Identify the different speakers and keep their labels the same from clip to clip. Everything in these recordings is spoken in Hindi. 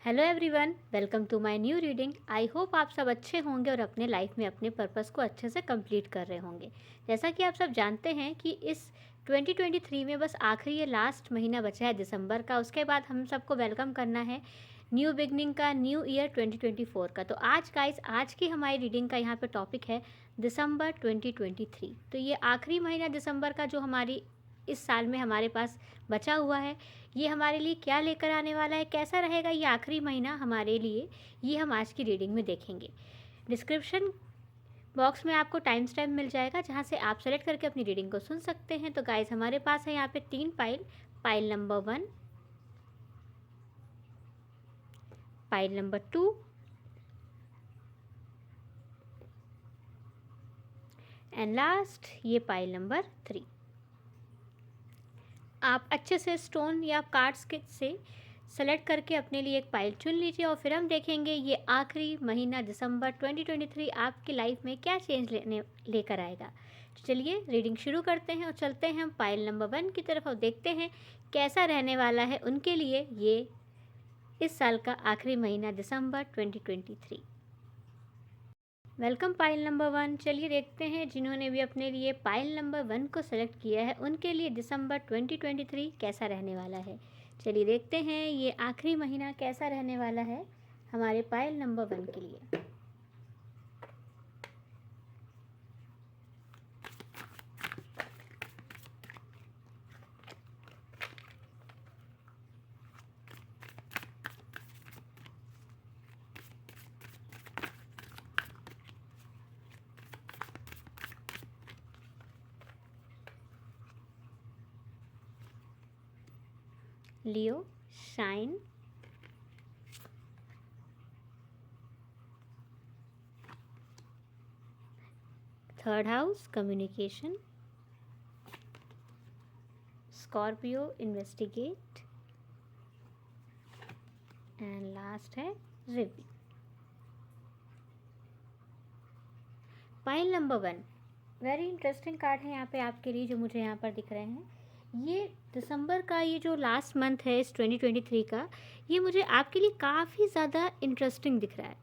Speaker 1: Hello everyone, welcome to my new reading. I hope आप सब अच्छे होंगे और अपने लाइफ में अपने पर्पस को अच्छे से कंप्लीट कर रहे होंगे। जैसा कि आप सब जानते हैं कि इस 2023 में बस आखिरी ये लास्ट महीना बचा है दिसंबर का। उसके बाद हम सबको वेलकम करना है न्यू बिगनिंग का, न्यू ईयर 2024 का। तो आज गाइस, आज की हमारी रीडिंग का यहाँ पे टॉपिक है दिसंबर 2023। तो ये आखिरी महीना दिसंबर का जो हमारी इस साल में हमारे पास बचा हुआ है, ये हमारे लिए क्या लेकर आने वाला है, कैसा रहेगा ये आखिरी महीना हमारे लिए, ये हम आज की रीडिंग में देखेंगे। डिस्क्रिप्शन बॉक्स में आपको टाइम स्टैम्प मिल जाएगा जहाँ से आप सेलेक्ट करके अपनी रीडिंग को सुन सकते हैं। तो गाइस, हमारे पास है यहाँ पे 3 pile number 1, pile number 2 and last ये पाइल नंबर 3। आप अच्छे से स्टोन या कार्ड्स के से सेलेक्ट करके अपने लिए एक पाइल चुन लीजिए और फिर हम देखेंगे ये आखिरी महीना दिसंबर 2023 आपकी लाइफ में क्या चेंज लेकर आएगा। तो चलिए रीडिंग शुरू करते हैं और चलते हैं हम पाइल नंबर 1 की तरफ और देखते हैं कैसा रहने वाला है उनके लिए ये इस साल का आखिरी महीना दिसंबर 2023। Welcome pile number 1। चलिए देखते हैं जिन्होंने भी अपने लिए पाइल नंबर 1 को सेलेक्ट किया है उनके लिए दिसंबर 2023 कैसा रहने वाला है। चलिए देखते हैं ये आखिरी महीना कैसा रहने वाला है हमारे पाइल नंबर 1 के लिए। Leo, shine, third house communication, Scorpio investigate and last है review. Pile number 1 very interesting card है यहाँ पे आपके लिए जो मुझे यहाँ पर दिख रहे हैं। ये दिसंबर का ये जो लास्ट मंथ है इस 2023 का, ये मुझे आपके लिए काफ़ी ज़्यादा इंटरेस्टिंग दिख रहा है।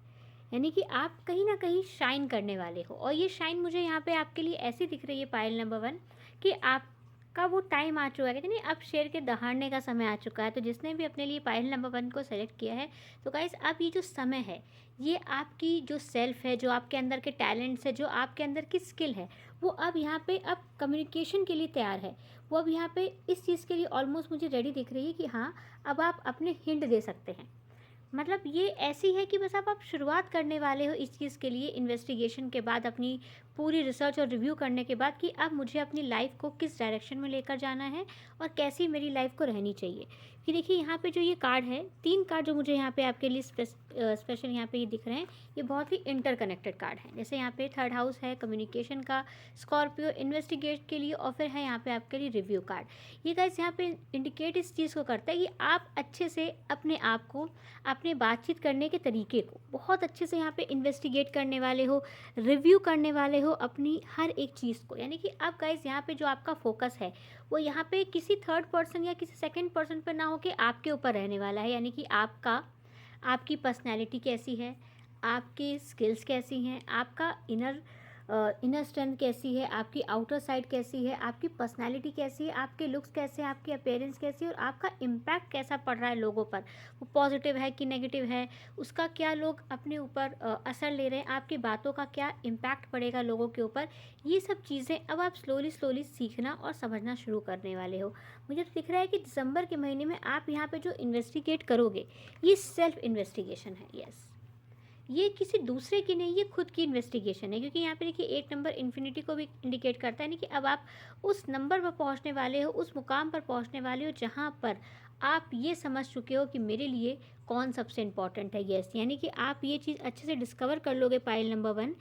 Speaker 1: यानी कि आप कहीं ना कहीं शाइन करने वाले हो और ये शाइन मुझे यहाँ पे आपके लिए ऐसी दिख रही है पाइल नंबर 1 कि आपका वो टाइम आ चुका है, कहते नहीं अब शेर के दहाड़ने का समय आ चुका है। तो जिसने भी अपने लिए पाइल नंबर 1 को सेलेक्ट किया है, तो गाइस अब ये जो समय है, ये आपकी जो सेल्फ है, जो आपके अंदर के टैलेंट्स है, जो आपके अंदर की स्किल है, वो अब यहाँ पे अब कम्युनिकेशन के लिए तैयार है। वो अब यहाँ पे इस चीज़ के लिए ऑलमोस्ट मुझे रेडी दिख रही है कि हाँ, अब आप अपने हिंट दे सकते हैं। मतलब ये ऐसी है कि बस अब आप शुरुआत करने वाले हो इस चीज़ के लिए, इन्वेस्टिगेशन के बाद, अपनी पूरी रिसर्च और रिव्यू करने के बाद, कि अब मुझे अपनी लाइफ को किस डायरेक्शन में लेकर जाना है और कैसी मेरी लाइफ को रहनी चाहिए। कि देखिए यहाँ पे जो ये कार्ड है, 3 कार्ड जो मुझे यहाँ पे आपके लिए स्पेशल यहाँ पे ये दिख रहे हैं, ये बहुत ही इंटरकनेक्टेड कार्ड हैं। जैसे यहाँ पे थर्ड हाउस है कम्युनिकेशन का, स्कॉर्पियो इन्वेस्टिगेट के लिए, और फिर है यहाँ पे आपके लिए रिव्यू कार्ड। ये गाइस यहाँ पे इंडिकेट इस चीज़ को करता है कि आप अच्छे से अपने आप को, अपने बातचीत करने के तरीके को बहुत अच्छे से यहाँ पे इन्वेस्टिगेट करने वाले हो, रिव्यू करने वाले हो अपनी हर एक चीज़ को। यानी कि अब गाइस यहाँ पे जो आपका फोकस है वो यहाँ पे किसी थर्ड पर्सन या किसी सेकंड पर्सन पर ना हो के आपके ऊपर रहने वाला है। यानी कि आपकी पर्सनैलिटी कैसी है, आपकी स्किल्स कैसी हैं, आपका इनर स्ट्रेंथ कैसी है, आपकी आउटर साइड कैसी है, आपकी पर्सनैलिटी कैसी है, आपके लुक्स कैसे हैं, आपकी अपीयरेंस कैसी है और आपका इम्पैक्ट कैसा पड़ रहा है लोगों पर, वो पॉजिटिव है कि नेगेटिव है, उसका क्या लोग अपने ऊपर असर ले रहे हैं, आपकी बातों का क्या इम्पैक्ट पड़ेगा लोगों के ऊपर। ये सब चीज़ें अब आप स्लोली सीखना और समझना शुरू करने वाले हो। मुझे तो दिख रहा है कि दिसंबर के महीने में आप यहाँ पे जो इन्वेस्टिगेट करोगे, ये सेल्फ इन्वेस्टिगेशन है। यस, ये किसी दूसरे की नहीं, ये खुद की इन्वेस्टिगेशन है। क्योंकि यहाँ पे देखिए 8 नंबर इन्फिनिटी को भी इंडिकेट करता है नहीं कि अब आप उस नंबर पर पहुँचने वाले हो, उस मुकाम पर पहुँचने वाले हो जहाँ पर आप ये समझ चुके हो कि मेरे लिए कौन सबसे इम्पॉर्टेंट है। यस, यानी कि आप ये चीज़ अच्छे से डिस्कवर कर लोगे पाइल नंबर 1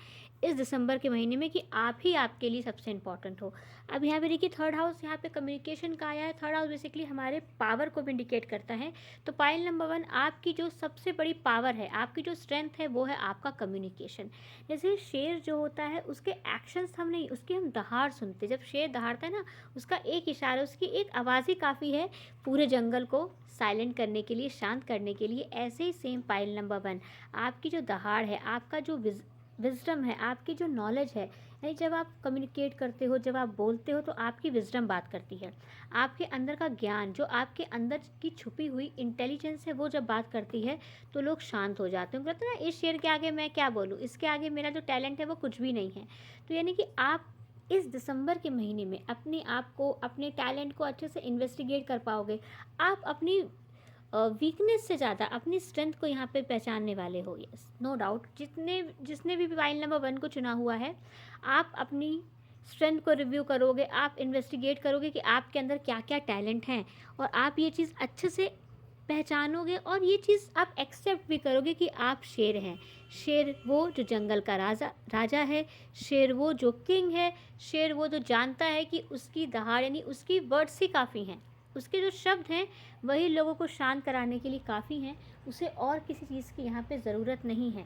Speaker 1: इस दिसंबर के महीने में कि आप ही आपके लिए सबसे इम्पॉर्टेंट हो। अब यहाँ पे देखिए थर्ड हाउस यहाँ पे कम्युनिकेशन का आया है। थर्ड हाउस बेसिकली हमारे पावर को भी इंडिकेट करता है। तो पाइल नंबर 1, आपकी जो सबसे बड़ी पावर है, आपकी जो स्ट्रेंथ है, वो है आपका कम्युनिकेशन। जैसे शेर जो होता है उसके एक्शंस हम नहीं, उसकी हम दहाड़ सुनते। जब शेर दहाड़ता है ना, उसका एक इशारा, उसकी एक आवाज़ ही काफ़ी है पूरे जंगल को साइलेंट करने के लिए, शांत करने के लिए। ऐसे ही सेम पाइल नंबर 1, आपकी जो दहाड़ है, आपका जो विजडम है, आपकी जो नॉलेज है, यानी जब आप कम्युनिकेट करते हो, जब आप बोलते हो तो आपकी विजडम बात करती है। आपके अंदर का ज्ञान, जो आपके अंदर की छुपी हुई इंटेलिजेंस है, वो जब बात करती है तो लोग शांत हो जाते हैं। कहते हैं ना, इस शेर के आगे मैं क्या बोलूँ, इसके आगे मेरा जो टैलेंट है वो कुछ भी नहीं है। तो यानी कि आप इस दिसंबर के महीने में अपने आप को, अपने टैलेंट को अच्छे से इन्वेस्टिगेट कर पाओगे। आप अपनी वीकनेस से ज़्यादा अपनी स्ट्रेंथ को यहाँ पे पहचानने वाले हो। यस, नो डाउट, जिसने भी पाइल नंबर 1 को चुना हुआ है, आप अपनी स्ट्रेंथ को रिव्यू करोगे, आप इन्वेस्टिगेट करोगे कि आपके अंदर क्या क्या टैलेंट हैं, और आप ये चीज़ अच्छे से पहचानोगे, और ये चीज़ आप एक्सेप्ट भी करोगे कि आप शेर हैं। शेर वो जो जंगल का राजा है, शेर वो जो किंग है, शेर वो जो जानता है कि उसकी दहाड़ यानी उसकी वर्ड्स ही काफ़ी हैं, उसके जो शब्द हैं वही लोगों को शांत कराने के लिए काफ़ी हैं। उसे और किसी चीज़ की यहाँ पे ज़रूरत नहीं है।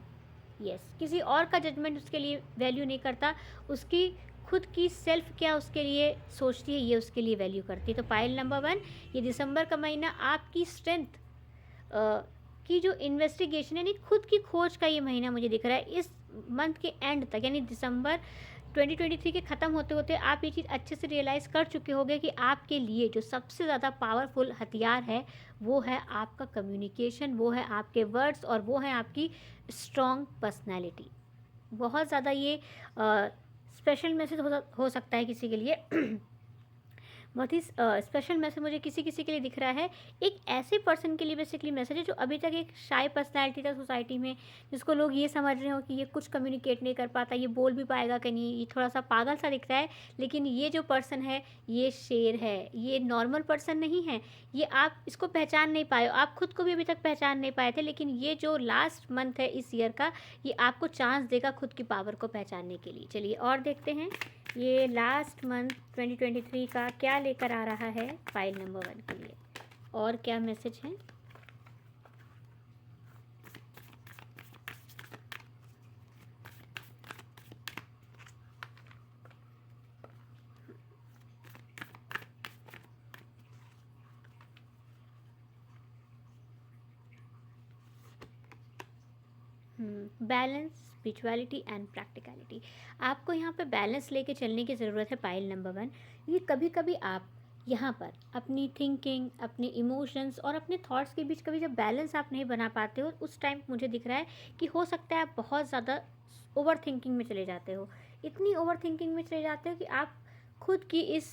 Speaker 1: यस, किसी और का जजमेंट उसके लिए वैल्यू नहीं करता, उसकी खुद की सेल्फ क्या उसके लिए सोचती है, ये उसके लिए वैल्यू करती है। तो पाइल नंबर 1, ये दिसंबर का महीना आपकी स्ट्रेंथ की जो इन्वेस्टिगेशन यानी खुद की खोज का ये महीना मुझे दिख रहा है। इस मंथ के एंड तक, यानी दिसंबर 2023 के ख़त्म होते होते आप ये चीज़ अच्छे से रियलाइज़ कर चुके होंगे कि आपके लिए जो सबसे ज़्यादा पावरफुल हथियार है वो है आपका कम्युनिकेशन, वो है आपके वर्ड्स, और वो है आपकी स्ट्रॉन्ग पर्सनैलिटी। बहुत ज़्यादा ये स्पेशल मैसेज हो सकता है किसी के लिए। बहुत ही स्पेशल मैसेज मुझे किसी किसी के लिए दिख रहा है। एक ऐसे पर्सन के लिए बेसिकली मैसेज है जो अभी तक एक शाय पर्सनैलिटी था सोसाइटी में, जिसको लोग ये समझ रहे हो कि ये कुछ कम्युनिकेट नहीं कर पाता, ये बोल भी पाएगा कि नहीं, ये थोड़ा सा पागल सा दिख रहा है। लेकिन ये जो पर्सन है ये शेर है, ये नॉर्मल पर्सन नहीं है। ये आप इसको पहचान नहीं पाए, आप खुद को भी अभी तक पहचान नहीं पाए थे। लेकिन ये जो लास्ट मंथ है इस ईयर का, ये आपको चांस देगा खुद की पावर को पहचानने के लिए। चलिए और देखते हैं ये लास्ट मंथ 2023 का क्या लेकर आ रहा है पाइल नंबर 1 के लिए, और क्या मैसेज है। Balance, spirituality and practicality. आपको यहाँ पे बैलेंस लेके चलने की ज़रूरत है पाइल नंबर 1। ये कभी कभी आप यहाँ पर अपनी थिंकिंग, अपने इमोशंस और अपने थॉट्स के बीच कभी जब बैलेंस आप नहीं बना पाते हो, उस टाइम मुझे दिख रहा है कि हो सकता है आप बहुत ज़्यादा ओवर थिंकिंग में चले जाते हो। इतनी ओवर थिंकिंग में चले जाते हो कि आप खुद की इस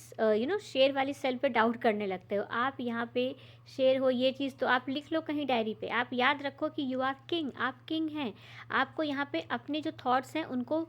Speaker 1: शेर वाली सेल पे डाउट करने लगते हो। आप यहाँ पे शेर हो, ये चीज़ तो आप लिख लो कहीं डायरी पे। आप याद रखो कि यू आर किंग, आप किंग हैं। आपको यहाँ पे अपने जो थॉट्स हैं उनको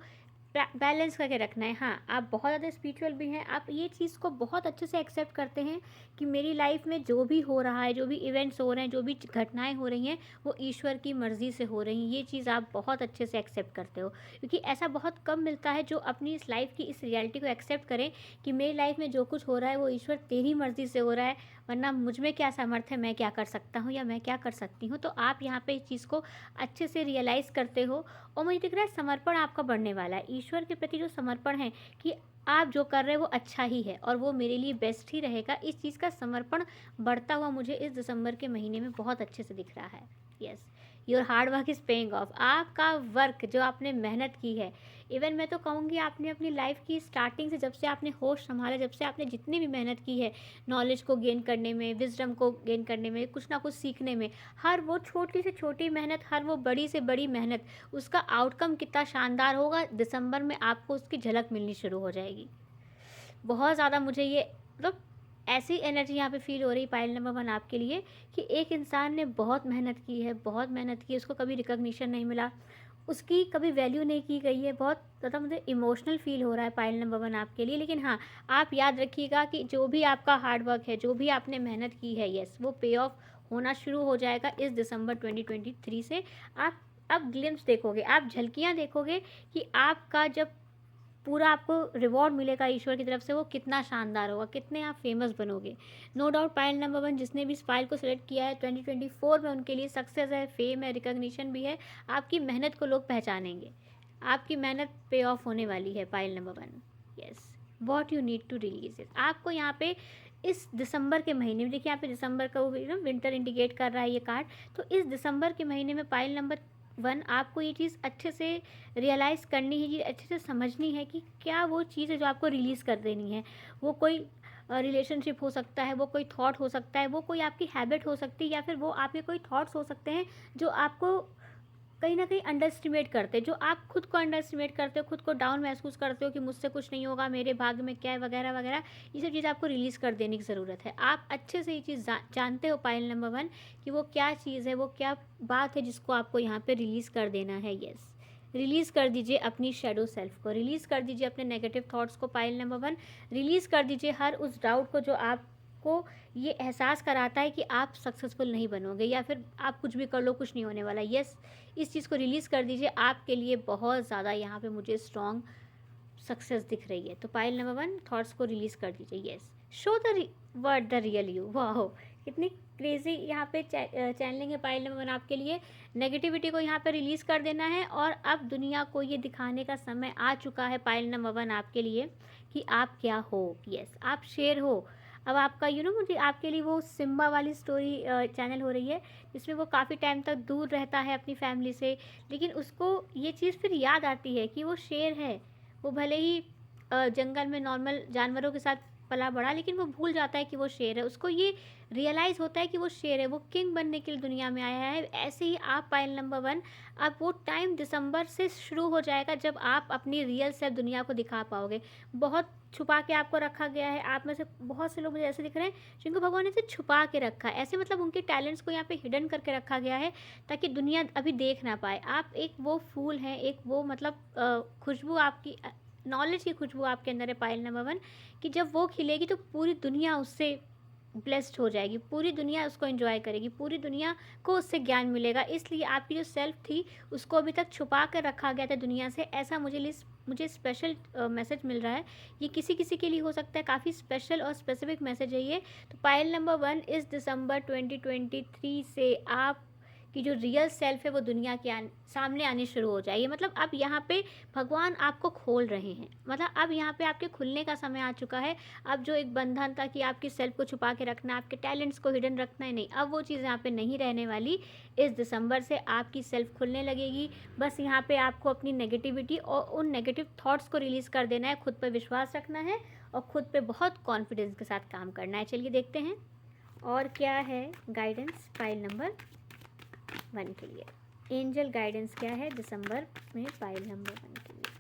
Speaker 1: बैलेंस करके रखना है। हाँ, आप बहुत ज़्यादा स्पिरिचुअल भी हैं, आप ये चीज़ को बहुत अच्छे से एक्सेप्ट करते हैं कि मेरी लाइफ में जो भी हो रहा है, जो भी इवेंट्स हो रहे हैं, जो भी घटनाएं हो रही हैं, वो ईश्वर की मर्ज़ी से हो रही हैं। ये चीज़ आप बहुत अच्छे से एक्सेप्ट करते हो, क्योंकि ऐसा बहुत कम मिलता है जो अपनी इस लाइफ की इस रियलिटी को एक्सेप्ट करें कि मेरी लाइफ में जो कुछ हो रहा है वो ईश्वर तेरी मर्ज़ी से हो रहा है, वरना मुझ में क्या सामर्थ्य है, मैं क्या कर सकता हूँ या मैं क्या कर सकती हूँ। तो आप यहाँ पे इस चीज़ को अच्छे से रियलाइज़ करते हो, और मुझे दिख रहा है समर्पण आपका बढ़ने वाला है। ईश्वर के प्रति जो समर्पण है कि आप जो कर रहे हो वो अच्छा ही है और वो मेरे लिए बेस्ट ही रहेगा, इस चीज़ का समर्पण बढ़ता हुआ मुझे इस दिसंबर के महीने में बहुत अच्छे से दिख रहा है। Yes, your hard work is paying off. आपका वर्क, जो आपने मेहनत की है, इवन मैं तो कहूँगी आपने अपनी लाइफ की स्टार्टिंग से, जब से आपने होश संभाला, जब से आपने जितनी भी मेहनत की है नॉलेज को गेन करने में, विजडम को गेन करने में, कुछ ना कुछ सीखने में, हर वो छोटी से छोटी मेहनत, हर वो बड़ी से बड़ी मेहनत, उसका आउटकम कितना शानदार होगा, दिसंबर में आपको उसकी झलक मिलनी शुरू हो जाएगी। बहुत ज़्यादा मुझे ये मतलब ऐसी एनर्जी यहाँ पे फील हो रही पाइल नंबर 1 आपके लिए कि एक इंसान ने बहुत मेहनत की है, बहुत मेहनत की, उसको कभी रिकॉग्निशन नहीं मिला, उसकी कभी वैल्यू नहीं की गई है। बहुत ज़्यादा मुझे इमोशनल फील हो रहा है पाइल नंबर 1 आपके लिए। लेकिन हाँ, आप याद रखिएगा कि जो भी आपका हार्ड वर्क है, जो भी आपने मेहनत की है, यस, वो पे ऑफ होना शुरू हो जाएगा इस दिसंबर 2023 से। आप अब ग्लिम्स देखोगे, आप झलकियाँ देखोगे कि आपका जब पूरा आपको रिवॉर्ड मिलेगा ईश्वर की तरफ से, वो कितना शानदार होगा, कितने आप फेमस बनोगे। नो डाउट पाइल नंबर 1 जिसने भी इस फाइल को सिलेक्ट किया है, 2024 में उनके लिए सक्सेस है, फेम है, रिकॉग्निशन भी है। आपकी मेहनत को लोग पहचानेंगे, आपकी मेहनत पे ऑफ होने वाली है pile number 1। Yes, what you need to release it. आपको यहाँ पे इस दिसंबर के महीने में, देखिए यहाँ पे दिसंबर का वो विंटर इंडिकेट कर रहा है ये कार्ड, तो इस दिसंबर के महीने में पाइल नंबर 1 आपको ये चीज़ अच्छे से रियलाइज़ करनी है, ये अच्छे से समझनी है कि क्या वो चीज़ है जो आपको रिलीज़ कर देनी है। वो कोई रिलेशनशिप हो सकता है, वो कोई थॉट हो सकता है, वो कोई आपकी हैबिट हो सकती है, या फिर वो आपके कोई थॉट्स हो सकते हैं जो आपको कहीं न कहीं अंडर एस्टिमेट करते हैं, जो आप खुद को अंडर एस्टिमेट करते हो, खुद को डाउन महसूस करते हो कि मुझसे कुछ नहीं होगा, मेरे भाग्य में क्या है, वगैरह वगैरह। ये सब चीज़ आपको रिलीज़ कर देने की ज़रूरत है। आप अच्छे से ये चीज़ जानते हो पाइल नंबर 1 कि वो क्या चीज़ है, वो क्या बात है जिसको आपको यहाँ पे रिलीज़ कर देना है। येस, रिलीज़ कर दीजिए अपनी शैडो सेल्फ को, रिलीज़ कर दीजिए अपने नेगेटिव थॉट्स को पाइल नंबर 1, रिलीज़ कर दीजिए हर उस डाउट को जो आपको ये एहसास कराता है कि आप सक्सेसफुल नहीं बनोगे, या फिर आप कुछ भी कर लो कुछ नहीं होने वाला। येस, इस चीज़ को रिलीज़ कर दीजिए। आपके लिए बहुत ज़्यादा यहाँ पे मुझे स्ट्रॉन्ग सक्सेस दिख रही है। तो पाइल नंबर 1 थॉट्स को रिलीज़ कर दीजिए। Yes, show the word the real you. वाह, कितनी क्रेजी यहाँ पे चैनलिंग है पाइल नंबर 1 आपके लिए। नेगेटिविटी को यहाँ पे रिलीज़ कर देना है, और अब दुनिया को ये दिखाने का समय आ चुका है पाइल नंबर 1 आपके लिए कि आप क्या हो। येस, आप शेर हो। अब आपका मुझे आपके लिए वो सिम्बा वाली स्टोरी चैनल हो रही है, जिसमें वो काफ़ी टाइम तक दूर रहता है अपनी फैमिली से, लेकिन उसको ये चीज़ फिर याद आती है कि वो शेर है। वो भले ही जंगल में नॉर्मल जानवरों के साथ पला बड़ा, लेकिन वो भूल जाता है कि वो शेर है। उसको ये रियलाइज़ होता है कि वो शेर है, वो किंग बनने के लिए दुनिया में आया है। ऐसे ही आप पाइल नंबर 1, अब वो टाइम दिसंबर से शुरू हो जाएगा जब आप अपनी रियल सेल्फ दुनिया को दिखा पाओगे। बहुत छुपा के आपको रखा गया है। आप में से बहुत से लोग मुझे ऐसे दिख रहे हैं जिनको भगवान ने ऐसे छुपा के रखा है, ऐसे मतलब उनके टैलेंट्स को यहाँ पे हिडन करके रखा गया है ताकि दुनिया अभी देख ना पाए। आप एक वो फूल हैं, एक वो मतलब खुशबू आपकी, नॉलेज की खुशबू आपके अंदर है पाइल नंबर 1, कि जब वो खिलेगी तो पूरी दुनिया उससे ब्लेस्ड हो जाएगी, पूरी दुनिया उसको एंजॉय करेगी, पूरी दुनिया को उससे ज्ञान मिलेगा। इसलिए आपकी जो सेल्फ थी उसको अभी तक छुपा कर रखा गया था दुनिया से, ऐसा मुझे स्पेशल मैसेज मिल रहा है। ये किसी किसी के लिए हो सकता है, काफ़ी स्पेशल और स्पेसिफिक मैसेज है ये। तो पाइल नंबर 1, इस दिसंबर 2023 से आप कि जो रियल सेल्फ है वो दुनिया के सामने आनी शुरू हो जाएगी। मतलब अब यहाँ पे भगवान आपको खोल रहे हैं, मतलब अब यहाँ पे आपके खुलने का समय आ चुका है। अब जो एक बंधन था कि आपकी सेल्फ को छुपा के रखना, आपके टैलेंट्स को हिडन रखना है, नहीं, अब वो चीज़ यहाँ पे नहीं रहने वाली। इस दिसंबर से आपकी सेल्फ खुलने लगेगी। बस यहाँ पे आपको अपनी नेगेटिविटी और उन नेगेटिव थॉट्स को रिलीज़ कर देना है, खुद पर विश्वास रखना है और खुद पे बहुत कॉन्फिडेंस के साथ काम करना है। चलिए देखते हैं और क्या है गाइडेंस पाइल नंबर 1 के लिए। एंजल गाइडेंस क्या है दिसंबर में पाइल नंबर 1 के लिए।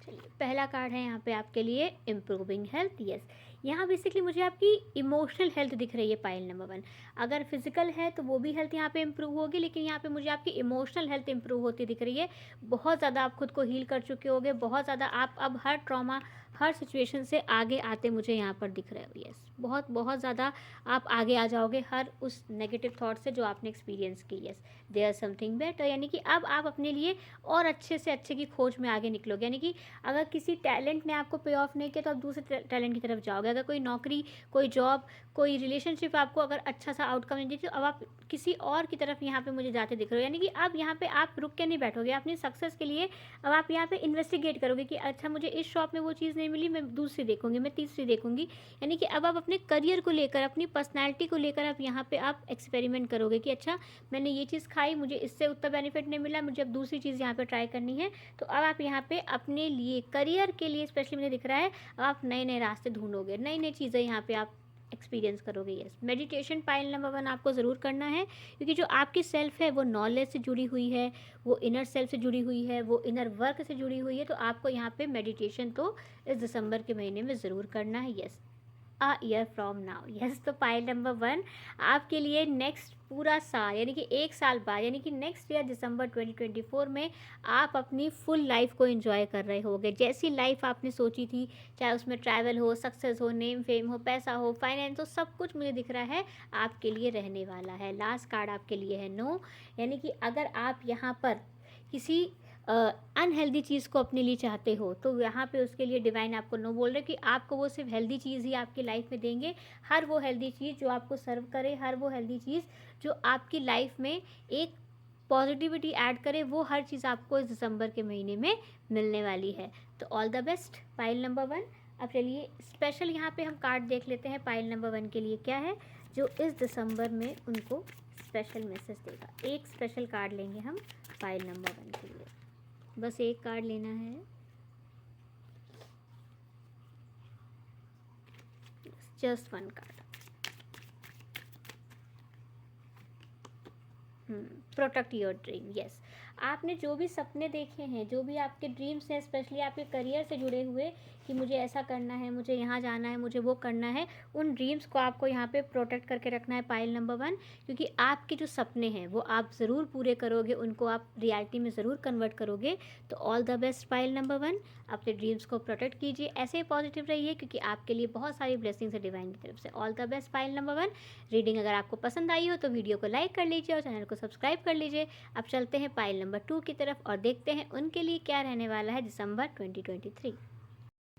Speaker 1: चलिए, पहला कार्ड है यहाँ पे आपके लिए इम्प्रूविंग हेल्थ। यस, यहाँ बेसिकली मुझे आपकी इमोशनल हेल्थ दिख रही है पाइल नंबर 1। अगर फिजिकल है तो वो भी हेल्थ यहाँ पे इम्प्रूव होगी, लेकिन यहाँ पे मुझे आपकी इमोशनल हेल्थ इम्प्रूव होती दिख रही है। बहुत ज़्यादा आप खुद को हील कर चुके होगे, बहुत ज़्यादा आप अब हर ट्रॉमा, हर सिचुएशन से आगे आते मुझे यहाँ पर दिख रहे हो। यस, बहुत बहुत ज़्यादा आप आगे आ जाओगे हर उस नेगेटिव थॉट से जो आपने एक्सपीरियंस की। यस, देयर समथिंग बेटर, यानी कि अब आप अपने लिए और अच्छे से अच्छे की खोज में आगे निकलोगे। यानी कि अगर किसी टैलेंट ने आपको पे ऑफ नहीं किया तो आप दूसरे टैलेंट की तरफ जाओगे। अगर कोई नौकरी, कोई जॉब, कोई रिलेशनशिप आपको अगर अच्छा सा आउटकम नहीं देती, तो अब आप किसी और की तरफ यहाँ पे मुझे जाते दिख रहे हो। यानी कि अब यहाँ पे आप रुक के नहीं बैठोगे अपनी सक्सेस के लिए। अब आप यहाँ पे इन्वेस्टिगेट करोगे कि अच्छा मुझे इस शॉप में वो चीज़ नहीं मिली, मैं दूसरी देखूंगी, मैं तीसरी देखूंगी। यानी कि अब आप अपने करियर को लेकर, अपनी पर्सनैलिटी को लेकर आप यहाँ पे आप एक्सपेरिमेंट करोगे कि अच्छा मैंने ये चीज़ खाई, मुझे इससे उतना बेनिफिट नहीं मिला, मुझे अब दूसरी चीज़ यहाँ पे ट्राई करनी है। तो अब आप यहाँ पे अपने लिए, करियर के लिए स्पेशली मुझे दिख रहा है, आप नए नए रास्ते ढूंढोगे, नई नई चीज़ें यहाँ पे आप एक्सपीरियंस करोगे। यस, मेडिटेशन पाइल नंबर 1 आपको ज़रूर करना है, क्योंकि जो आपकी सेल्फ है वो नॉलेज से जुड़ी हुई है, वो इनर सेल्फ से जुड़ी हुई है, वो इनर वर्क से जुड़ी हुई है। तो आपको यहाँ पे मेडिटेशन तो इस दिसंबर के महीने में ज़रूर करना है। Yes, a year from now. Yes, तो पाइल नंबर 1 आपके लिए नेक्स्ट पूरा साल, यानी कि 1 साल बाद, यानी कि नेक्स्ट ईयर दिसंबर 2024 में आप अपनी फुल लाइफ को एंजॉय कर रहे होगे। जैसी लाइफ आपने सोची थी, चाहे उसमें ट्रैवल हो, सक्सेस हो, नेम फेम हो, पैसा हो, फाइनेंस हो, सब कुछ मुझे दिख रहा है आपके लिए रहने वाला है। लास्ट कार्ड आपके लिए है नो, यानी कि अगर आप यहाँ पर किसी अनहेल्दी चीज़ को अपने लिए चाहते हो तो यहाँ पे उसके लिए डिवाइन आपको नो बोल रहे कि आपको वो सिर्फ हेल्दी चीज़ ही आपकी लाइफ में देंगे। हर वो हेल्दी चीज़ जो आपको सर्व करे, हर वो हेल्दी चीज़ जो आपकी लाइफ में एक पॉजिटिविटी ऐड करे, वो हर चीज़ आपको इस दिसंबर के महीने में मिलने वाली है। तो all the best pile number 1, अब चलिए स्पेशल यहाँ पे हम कार्ड देख लेते हैं पाइल नंबर 1 के लिए क्या है जो इस दिसंबर में उनको स्पेशल मैसेज देगा। एक स्पेशल कार्ड लेंगे हम पाइल नंबर 1 के लिए, बस एक कार्ड लेना है। Just one card. Protect your dream. Yes, आपने जो भी सपने देखे हैं, जो भी आपके ड्रीम्स हैं, स्पेशली आपके करियर से जुड़े हुए कि मुझे ऐसा करना है, मुझे यहाँ जाना है, मुझे वो करना है, उन ड्रीम्स को आपको यहाँ पे प्रोटेक्ट करके रखना है पाइल नंबर 1, क्योंकि आपके जो सपने हैं वो आप ज़रूर पूरे करोगे, उनको आप रियलिटी में ज़रूर कन्वर्ट करोगे। तो all the best pile number 1, अपने ड्रीम्स को प्रोटेक्ट कीजिए, ऐसे ही पॉजिटिव रहिए क्योंकि आपके लिए बहुत सारी ब्लेसिंग्स है डिवाइन की तरफ से। All the best pile number 1। Reading अगर आपको पसंद आई हो तो वीडियो को लाइक कर लीजिए और चैनल को सब्सक्राइब कर लीजिए। अब चलते हैं पाइल नंबर 2 की तरफ और देखते हैं उनके लिए क्या रहने वाला है दिसंबर 2023।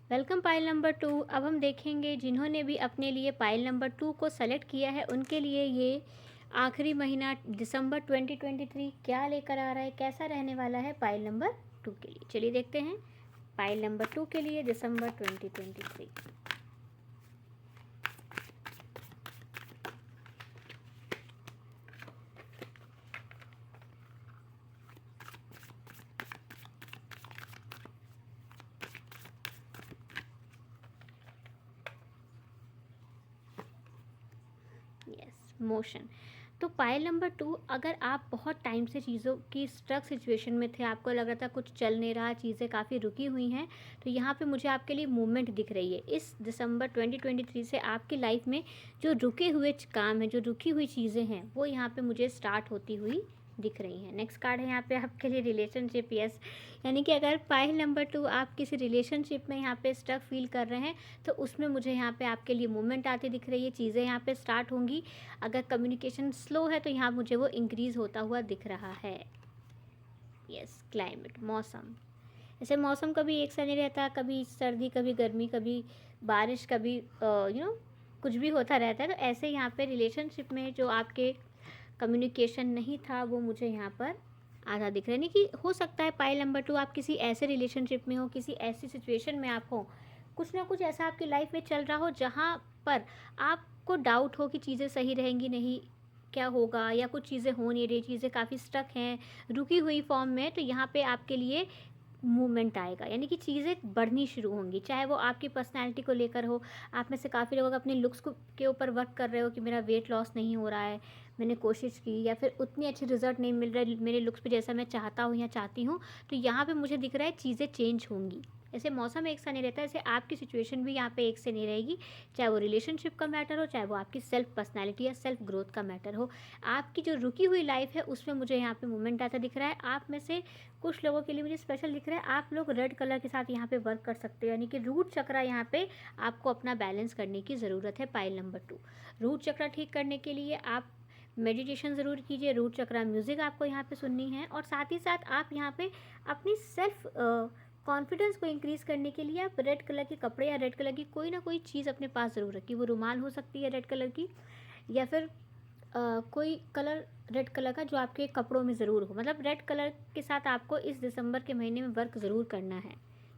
Speaker 1: Welcome pile number 2। अब हम देखेंगे जिन्होंने भी अपने लिए पाइल नंबर 2 को सेलेक्ट किया है उनके लिए ये आखिरी महीना दिसंबर 2023 क्या लेकर आ रहा है, कैसा रहने वाला है पाइल नंबर 2 के लिए। चलिए देखते हैं पाइल नंबर 2 के लिए दिसंबर 2023। Yes, motion. तो पाइल नंबर 2, अगर आप बहुत टाइम से चीज़ों की स्ट्रक सिचुएशन में थे, आपको लग रहा था कुछ चल नहीं रहा, चीज़ें काफ़ी रुकी हुई हैं, तो यहाँ पे मुझे आपके लिए मूवमेंट दिख रही है। इस दिसंबर 2023 से आपकी लाइफ में जो रुके हुए काम हैं, जो रुकी हुई चीज़ें हैं, वो यहाँ पे मुझे स्टार्ट होती हुई दिख रही हैं। नेक्स्ट कार्ड है यहाँ पे आपके लिए रिलेशनशिप। यस, यानी कि अगर पाइल नंबर 2 आप किसी रिलेशनशिप में यहाँ पे स्टक फील कर रहे हैं तो उसमें मुझे यहाँ पे आपके लिए मूवमेंट आती दिख रही है, चीज़ें यहाँ पे स्टार्ट होंगी। अगर कम्युनिकेशन स्लो है तो यहाँ मुझे वो इंक्रीज़ होता हुआ दिख रहा है। यस, क्लाइमेट, मौसम। ऐसे मौसम कभी एक सा नहीं रहता, कभी सर्दी, कभी गर्मी, कभी बारिश, कभी कुछ भी होता रहता है। तो ऐसे यहाँ पे रिलेशनशिप में जो आपके कम्युनिकेशन नहीं था वो मुझे यहाँ पर आधा दिख रहा है। नहीं कि हो सकता है पाइल नंबर 2 आप किसी ऐसे रिलेशनशिप में हो, किसी ऐसी सिचुएशन में आप हो, कुछ ना कुछ ऐसा आपकी लाइफ में चल रहा हो जहाँ पर आपको डाउट हो कि चीज़ें सही रहेंगी नहीं, क्या होगा, या कुछ चीज़ें हो नहीं रही, चीज़ें काफ़ी स्टक हैं, रुकी हुई फॉर्म में। तो यहाँ पे आपके लिए मूवमेंट आएगा, यानी कि चीज़ें बढ़नी शुरू होंगी, चाहे वो आपकी पर्सनैलिटी को लेकर हो। आप में से काफ़ी लोग अपने लुक्स को के ऊपर वर्क कर रहे हो कि मेरा वेट लॉस नहीं हो रहा है, मैंने कोशिश की, या फिर उतनी अच्छी रिजल्ट नहीं मिल रहा है मेरे लुक्स पे जैसा मैं चाहता हूँ या चाहती हूँ। तो यहाँ पे मुझे दिख रहा है चीज़ें चेंज होंगी। ऐसे मौसम एक सा नहीं रहता, ऐसे आपकी सिचुएशन भी यहाँ पे एक से नहीं रहेगी, चाहे वो रिलेशनशिप का मैटर हो, चाहे वो आपकी सेल्फ पर्सनैलिटी या सेल्फ ग्रोथ का मैटर हो। आपकी जो रुकी हुई लाइफ है उसमें मुझे यहाँ पे मूवमेंट आता दिख रहा है। आप में से कुछ लोगों के लिए मुझे स्पेशल दिख रहा है, आप लोग रेड कलर के साथ यहाँ पे वर्क कर सकते हो, यानी कि रूट चक्रा यहाँ पे आपको अपना बैलेंस करने की ज़रूरत है। पाइल नंबर 2, रूट चक्रा ठीक करने के लिए आप मेडिटेशन ज़रूर कीजिए, रूट चक्रा म्यूज़िक आपको यहाँ पे सुननी है, और साथ ही साथ आप यहाँ पे अपनी सेल्फ कॉन्फिडेंस को इंक्रीज़ करने के लिए आप रेड कलर के कपड़े या रेड कलर की कोई ना कोई चीज़ अपने पास ज़रूर रखिए। वो रुमाल हो सकती है रेड कलर की, या फिर कोई कलर रेड कलर का जो आपके कपड़ों में ज़रूर हो। मतलब रेड कलर के साथ आपको इस दिसंबर के महीने में वर्क ज़रूर करना है।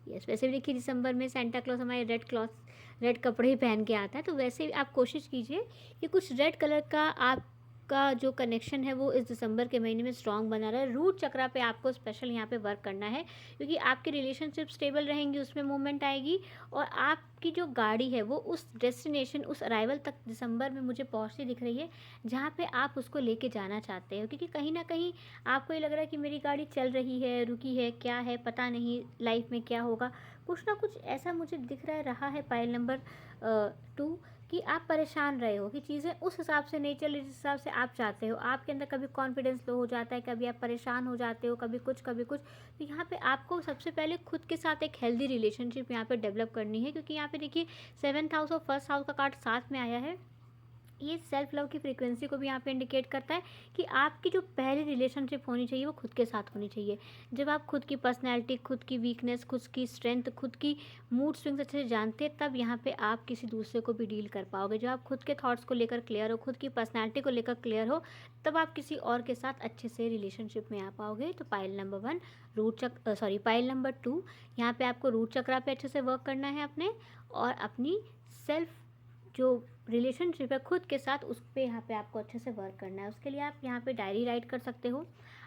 Speaker 1: यस, वैसे भी देखिए दिसंबर में सेंटा क्लॉज हमारे रेड कपड़े ही पहन के आता है, तो वैसे भी आप कोशिश कीजिए कि कुछ रेड कलर का आपका जो कनेक्शन है वो इस दिसंबर के महीने में स्ट्रॉन्ग बना रहा है। रूट चक्रा पे आपको स्पेशल यहाँ पे वर्क करना है, क्योंकि आपकी रिलेशनशिप स्टेबल रहेंगी, उसमें मूवमेंट आएगी, और आपकी जो गाड़ी है वो उस डेस्टिनेशन, उस अराइवल तक दिसंबर में मुझे पहुँचती दिख रही है जहाँ पे आप उसको लेके जाना चाहते हो। क्योंकि कहीं ना कहीं आपको ये लग रहा है कि मेरी गाड़ी चल रही है, रुकी है, क्या है पता नहीं, लाइफ में क्या होगा, कुछ ना कुछ ऐसा मुझे दिख रहा है पाइल नंबर 2 कि आप परेशान रहे हो कि चीज़ें उस हिसाब से नहीं चल रही जिस हिसाब से आप चाहते हो। आपके अंदर कभी कॉन्फिडेंस लो हो जाता है, कभी आप परेशान हो जाते हो, कभी कुछ कभी कुछ। तो यहाँ पे आपको सबसे पहले खुद के साथ एक हेल्दी रिलेशनशिप यहाँ पे डेवलप करनी है, क्योंकि यहाँ पे देखिए 7th हाउस और 1st हाउस का कार्ड साथ में आया है। ये सेल्फ लव की फ्रीक्वेंसी को भी यहाँ पे इंडिकेट करता है कि आपकी जो पहली रिलेशनशिप होनी चाहिए वो खुद के साथ होनी चाहिए। जब आप खुद की पर्सनैलिटी, खुद की वीकनेस, खुद की स्ट्रेंथ, खुद की मूड स्विंग्स अच्छे से जानते हैं, तब यहाँ पे आप किसी दूसरे को भी डील कर पाओगे। जब आप खुद के थॉट्स को लेकर क्लियर हो, खुद की पर्सनैलिटी को लेकर क्लियर हो, तब आप किसी और के साथ अच्छे से रिलेशनशिप में आ पाओगे। तो पायल नंबर 1 पायल नंबर 2, यहाँ पे आपको रूट चक्रा पे अच्छे से वर्क करना है अपने, और अपनी सेल्फ जो रिलेशनशिप है खुद के साथ, उस पर यहाँ पे आपको अच्छे से वर्क करना है। उसके लिए आप यहाँ पे डायरी राइट कर सकते हो,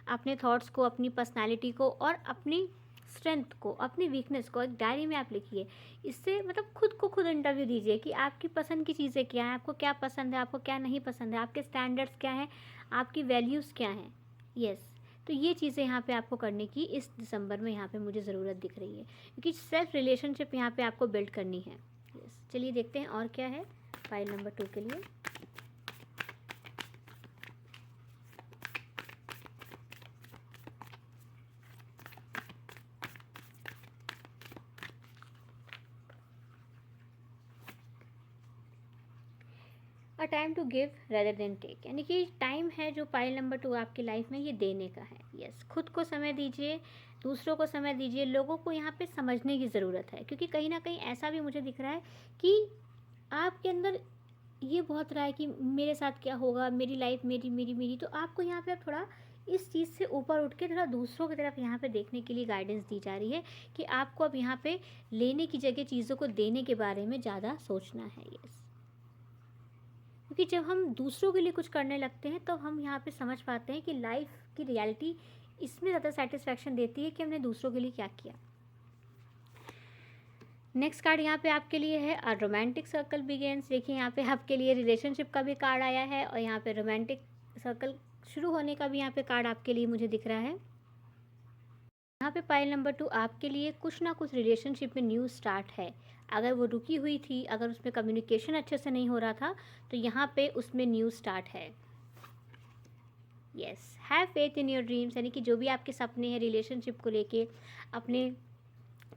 Speaker 1: अपने थॉट्स को, अपनी पर्सनालिटी को और अपनी स्ट्रेंथ को, अपनी वीकनेस को एक डायरी में आप लिखिए। इससे मतलब खुद को खुद इंटरव्यू दीजिए कि आपकी पसंद की चीज़ें क्या हैं, आपको क्या पसंद है, आपको क्या नहीं पसंद है, आपके स्टैंडर्ड्स क्या हैं, आपकी वैल्यूज़ क्या हैं। यस, तो ये चीज़ें यहाँ पे आपको करने की इस दिसंबर में यहाँ पे मुझे ज़रूरत दिख रही है, क्योंकि सेल्फ रिलेशनशिप यहाँ पे आपको बिल्ड करनी है। यस, चलिए देखते हैं और क्या है फाइल नंबर 2 के लिए। A time to give rather than take, यानी कि टाइम है जो पाइल नंबर 2 आपकी लाइफ में ये देने का है। यस, खुद को समय दीजिए, दूसरों को समय दीजिए, लोगों को यहाँ पे समझने की ज़रूरत है, क्योंकि कहीं ना कहीं ऐसा भी मुझे दिख रहा है कि आपके अंदर ये बहुत रहा है कि मेरे साथ क्या होगा, मेरी लाइफ मेरी मेरी मेरी। तो आपको यहाँ पे अब थोड़ा इस चीज़ से ऊपर उठ के थोड़ा दूसरों की तरफ यहाँ पे देखने के लिए गाइडेंस दी जा रही है कि आपको अब यहाँ पे लेने की जगह चीज़ों को देने के बारे में ज़्यादा सोचना है। यस, क्योंकि जब हम दूसरों के लिए कुछ करने लगते हैं तो हम यहाँ पे समझ पाते हैं कि लाइफ की रियलिटी इसमें ज़्यादा सेटिस्फैक्शन देती है कि हमने दूसरों के लिए क्या किया। नेक्स्ट कार्ड यहाँ पे आपके लिए है अ रोमांटिक सर्कल बिगेन्स। देखिए यहाँ पे आपके लिए रिलेशनशिप का भी कार्ड आया है और यहाँ पे रोमांटिक सर्कल शुरू होने का भी यहाँ पे कार्ड आपके लिए मुझे दिख रहा है। यहाँ पे पाइल नंबर 2 आपके लिए कुछ ना कुछ रिलेशनशिप में न्यू स्टार्ट है। अगर वो रुकी हुई थी, अगर उसमें कम्युनिकेशन अच्छे से नहीं हो रहा था, तो यहाँ पे उसमें न्यू स्टार्ट है। Yes, have faith in your dreams, यानी कि जो भी आपके सपने हैं रिलेशनशिप को लेके, अपने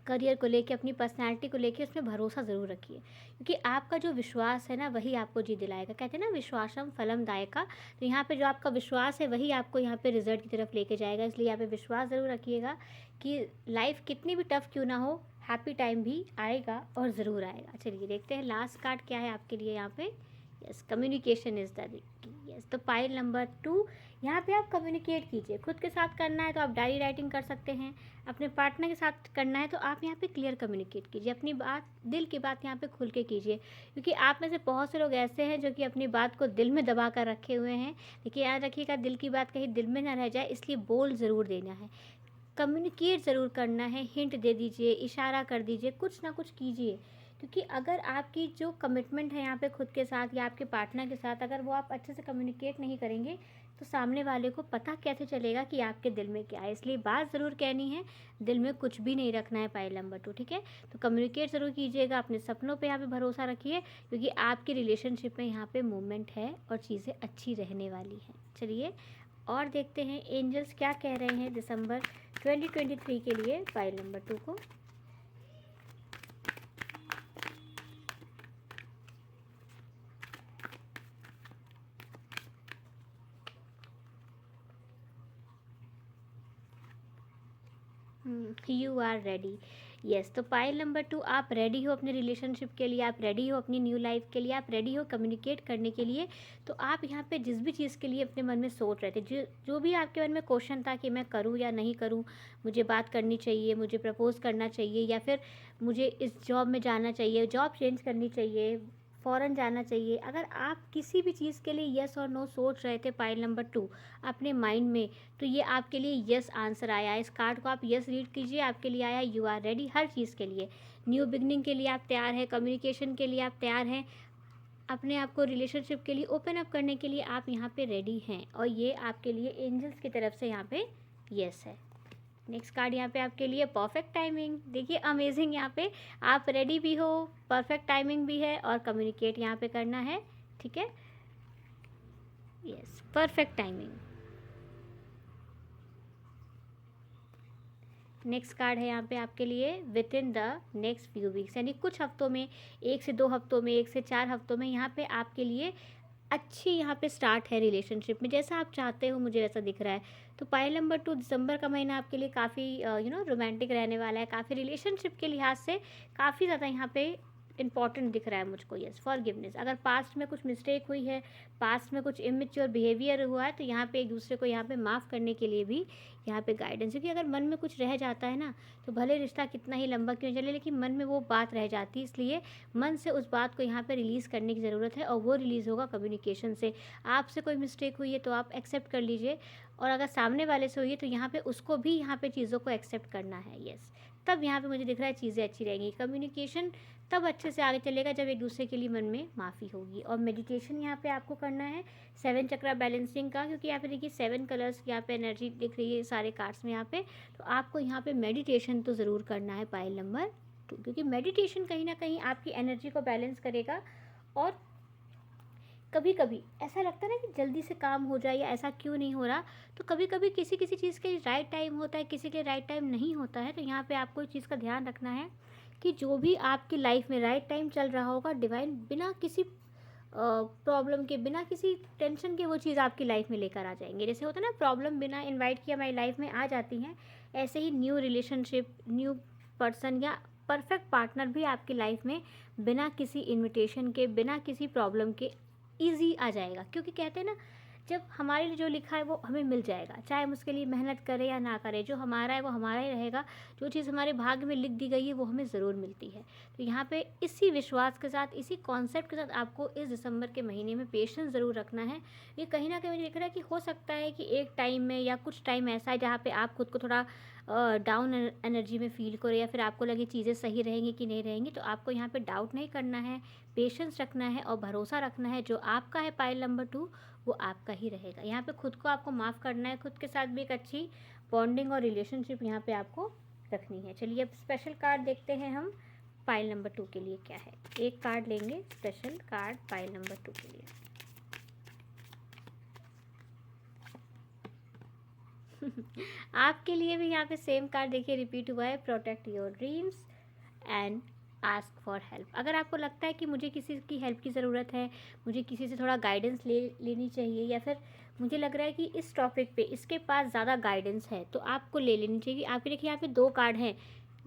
Speaker 1: करियर को लेके, अपनी पर्सनैलिटी को लेके, उसमें भरोसा ज़रूर रखिए, क्योंकि आपका जो विश्वास है ना वही आपको जीत दिलाएगा। कहते हैं ना विश्वासम फलम दायका, तो यहाँ पे जो आपका विश्वास है वही आपको यहाँ पे रिजल्ट की तरफ लेके जाएगा। इसलिए यहाँ पे विश्वास ज़रूर रखिएगा कि लाइफ कितनी भी टफ क्यों ना हो, हैप्पी टाइम भी आएगा और ज़रूर आएगा। चलिए देखते हैं लास्ट कार्ड क्या है आपके लिए यहाँ पे। Yes, communication is the key. Yes, तो पाइल नंबर 2, यहाँ पे आप कम्युनिकेट कीजिए। खुद के साथ करना है तो आप डायरी राइटिंग कर सकते हैं, अपने पार्टनर के साथ करना है तो आप यहाँ पे क्लियर कम्युनिकेट कीजिए, अपनी बात, दिल की बात यहाँ पे खुल के कीजिए, क्योंकि आप में से बहुत से लोग ऐसे हैं जो कि अपनी बात को दिल में दबा कर रखे हुए हैं। लेकिन याद रखिएगा, दिल की बात कहीं दिल में ना रह जाए, इसलिए बोल ज़रूर देना है, कम्युनिकेट ज़रूर करना है, हिंट दे दीजिए, इशारा कर दीजिए, कुछ ना कुछ कीजिए। क्योंकि अगर आपकी जो कमिटमेंट है यहाँ पे खुद के साथ या आपके पार्टनर के साथ, अगर वो आप अच्छे से कम्युनिकेट नहीं करेंगे तो सामने वाले को पता कैसे चलेगा कि आपके दिल में क्या है। इसलिए बात ज़रूर कहनी है, दिल में कुछ भी नहीं रखना है पाइल नंबर 2, ठीक है। तो कम्युनिकेट ज़रूर कीजिएगा, अपने सपनों पे यहाँ पे भरोसा रखिए, क्योंकि आपकी रिलेशनशिप में यहाँ पे मूवमेंट है और चीज़ें अच्छी रहने वाली हैं। चलिए और देखते हैं एंजल्स क्या कह रहे हैं दिसंबर 2023 के लिए फाइल नंबर 2 को। You are ready. यस, तो पाइल नंबर 2, आप रेडी हो अपने रिलेशनशिप के लिए, आप रेडी हो अपनी न्यू लाइफ के लिए, आप रेडी हो कम्युनिकेट करने के लिए। तो आप यहाँ पे जिस भी चीज़ के लिए अपने मन में सोच रहे थे, जो भी आपके मन में क्वेश्चन था कि मैं करूँ या नहीं करूँ, मुझे बात करनी चाहिए, मुझे प्रपोज करना चाहिए, या फिर मुझे इस जॉब में जाना चाहिए, जॉब चेंज करनी चाहिए, फ़ॉरेन जाना चाहिए, अगर आप किसी भी चीज़ के लिए यस और नो सोच रहे थे पाइल नंबर 2 अपने माइंड में, तो ये आपके लिए यस आंसर आया है। इस कार्ड को आप यस रीड कीजिए, आपके लिए आया यू आर रेडी। हर चीज़ के लिए, न्यू बिगनिंग के लिए आप तैयार हैं, कम्युनिकेशन के लिए आप तैयार हैं, अपने आप को रिलेशनशिप के लिए ओपन अप करने के लिए आप यहाँ पे रेडी हैं, और ये आपके लिए एंजल्स की तरफ से यहाँ पे यस है। नेक्स्ट कार्ड यहाँ पे आपके लिए परफेक्ट टाइमिंग। देखिए अमेजिंग, यहाँ पे आप रेडी भी हो, परफेक्ट टाइमिंग भी है, और कम्युनिकेट यहाँ पे करना है, ठीक है। Yes, perfect timing. Next card है यहाँ पे आपके लिए with in the next few weeks, यानी कुछ हफ्तों में, 1 से 2 हफ्तों में, 1 से 4 हफ्तों में यहाँ पे आपके लिए अच्छी यहाँ पे स्टार्ट है रिलेशनशिप में, जैसा आप चाहते हो, मुझे वैसा दिख रहा है। तो पाइल नंबर 2, दिसंबर का महीना आपके लिए काफ़ी रोमांटिक रहने वाला है, काफ़ी रिलेशनशिप के लिहाज से काफ़ी ज़्यादा यहाँ पे इंपॉर्टेंट दिख रहा है मुझको। Yes, forgiveness. अगर पास्ट में कुछ मिस्टेक हुई है, पास्ट में कुछ इमेच्योर बिहेवियर हुआ है, तो यहाँ पे एक दूसरे को यहाँ पे माफ़ करने के लिए भी यहाँ पे गाइडेंस। क्योंकि अगर मन में कुछ रह जाता है ना, तो भले रिश्ता कितना ही लंबा क्यों चले, लेकिन मन में वो बात रह जाती है। इसलिए मन से उस बात को यहाँ पे रिलीज़ करने की ज़रूरत है, और वो रिलीज़ होगा कम्युनिकेशन से। आपसे कोई मिस्टेक हुई है तो आप एक्सेप्ट कर लीजिए, और अगर सामने वाले से हुई है तो यहाँ पे उसको भी यहाँ पे चीज़ों को एक्सेप्ट करना है। यस, तब यहाँ पे मुझे दिख रहा है चीज़ें अच्छी रहेंगी। कम्युनिकेशन तब अच्छे से आगे चलेगा जब एक दूसरे के लिए मन में माफ़ी होगी। और मेडिटेशन यहाँ पे आपको करना है 7 चक्रा बैलेंसिंग का, क्योंकि यहाँ पे देखिए 7 कलर्स की यहाँ पे एनर्जी दिख रही है सारे कार्ड्स में यहाँ पे। तो आपको यहाँ पे मेडिटेशन तो ज़रूर करना है पाइल नंबर 2, क्योंकि मेडिटेशन कहीं ना कहीं आपकी एनर्जी को बैलेंस करेगा। और कभी कभी ऐसा लगता है ना कि जल्दी से काम हो जाए या ऐसा क्यों नहीं हो रहा, तो कभी कभी किसी किसी चीज़ के राइट टाइम होता है, किसी के राइट टाइम नहीं होता है। तो यहाँ पे आपको इस चीज़ का ध्यान रखना है कि जो भी आपकी लाइफ में राइट टाइम चल रहा होगा, डिवाइन बिना किसी प्रॉब्लम के, बिना किसी टेंशन के वो चीज़ आपकी लाइफ में लेकर आ जाएंगे। जैसे होता है ना, प्रॉब्लम बिना इनवाइट किए हमारी लाइफ में आ जाती हैं, ऐसे ही न्यू रिलेशनशिप, न्यू पर्सन या परफेक्ट पार्टनर भी आपकी लाइफ में बिना किसी इनविटेशन के, बिना किसी प्रॉब्लम के ईज़ी आ जाएगा। क्योंकि कहते हैं ना, जब हमारे लिए जो लिखा है वो हमें मिल जाएगा, चाहे हम उसके लिए मेहनत करें या ना करें। जो हमारा है वो हमारा ही रहेगा, जो चीज़ हमारे भाग्य में लिख दी गई है वो हमें ज़रूर मिलती है। तो यहाँ पे इसी विश्वास के साथ, इसी कॉन्सेप्ट के साथ आपको इस दिसंबर के महीने में पेशेंस ज़रूर रखना है। ये कहीं ना कहीं मुझे दिख रहा है कि हो सकता है कि एक टाइम में या कुछ टाइम ऐसा है जहाँ पे आप खुद को थोड़ा डाउन एनर्जी में फील करो, या फिर आपको लगे चीज़ें सही रहेंगी कि नहीं रहेंगी। तो आपको यहाँ पे डाउट नहीं करना है, पेशेंस रखना है और भरोसा रखना है। जो आपका है पाइल नंबर 2, वो आपका ही रहेगा। यहाँ पे खुद को आपको माफ़ करना है, खुद के साथ भी एक अच्छी बॉन्डिंग और रिलेशनशिप यहाँ पे आपको रखनी है। चलिए अब स्पेशल कार्ड देखते हैं हम पाइल नंबर 2 के लिए क्या है। एक कार्ड लेंगे स्पेशल कार्ड पाइल नंबर 2 के लिए। आपके लिए भी यहाँ पे सेम कार्ड देखिए रिपीट हुआ है, protect your dreams and ask for help. अगर आपको लगता है कि मुझे किसी की हेल्प की ज़रूरत है, मुझे किसी से थोड़ा गाइडेंस लेनी चाहिए, या फिर मुझे लग रहा है कि इस टॉपिक पे इसके पास ज़्यादा गाइडेंस है, तो आपको ले लेनी चाहिए। आपके देखिए यहाँ पे 2 कार्ड हैं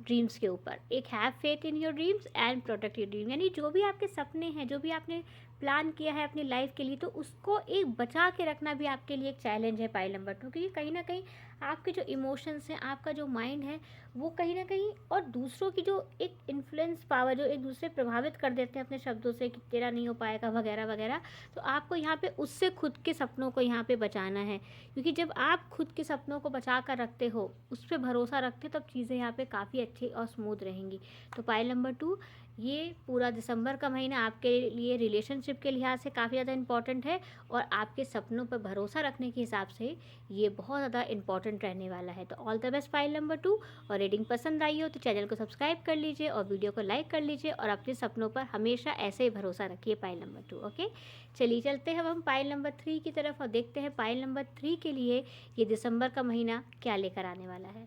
Speaker 1: ड्रीम्स के ऊपर, एक have faith in your dreams and protect your dream. यानी जो भी आपके सपने हैं, जो भी आपने प्लान किया है अपनी लाइफ के लिए, तो उसको एक बचा के रखना भी आपके लिए एक चैलेंज है पाइल नंबर 2। क्योंकि कहीं ना कहीं आपके जो इमोशंस हैं, आपका जो माइंड है, वो कहीं ना कहीं, और दूसरों की जो एक इन्फ्लुएंस पावर, जो एक दूसरे प्रभावित कर देते हैं अपने शब्दों से कि तेरा नहीं हो पाएगा वगैरह वगैरह। तो आपको यहाँ पे उससे खुद के सपनों को यहाँ पे बचाना है। क्योंकि जब आप खुद के सपनों को बचा कर रखते हो, उस पर भरोसा रखते हो, तब चीज़ें यहाँ पे काफ़ी अच्छी और स्मूथ रहेंगी। तो पाइल नंबर 2, ये पूरा दिसंबर का महीना आपके लिए रिलेशनशिप के लिहाज से काफ़ी ज़्यादा इंपॉर्टेंट है, और आपके सपनों पर भरोसा रखने के हिसाब से ये बहुत ज़्यादा इंपॉर्टेंट रहने वाला है। तो all the best pile number 2। और रीडिंग पसंद आई हो तो चैनल को सब्सक्राइब कर लीजिए और वीडियो को लाइक कर लीजिए, और अपने सपनों पर हमेशा ऐसे ही भरोसा रखिए पाइल नंबर 2। ओके, चलिए चलते हैं अब हम पाइल नंबर 3 की तरफ और देखते हैं पाइल नंबर 3 के लिए ये दिसंबर का महीना क्या लेकर आने वाला है।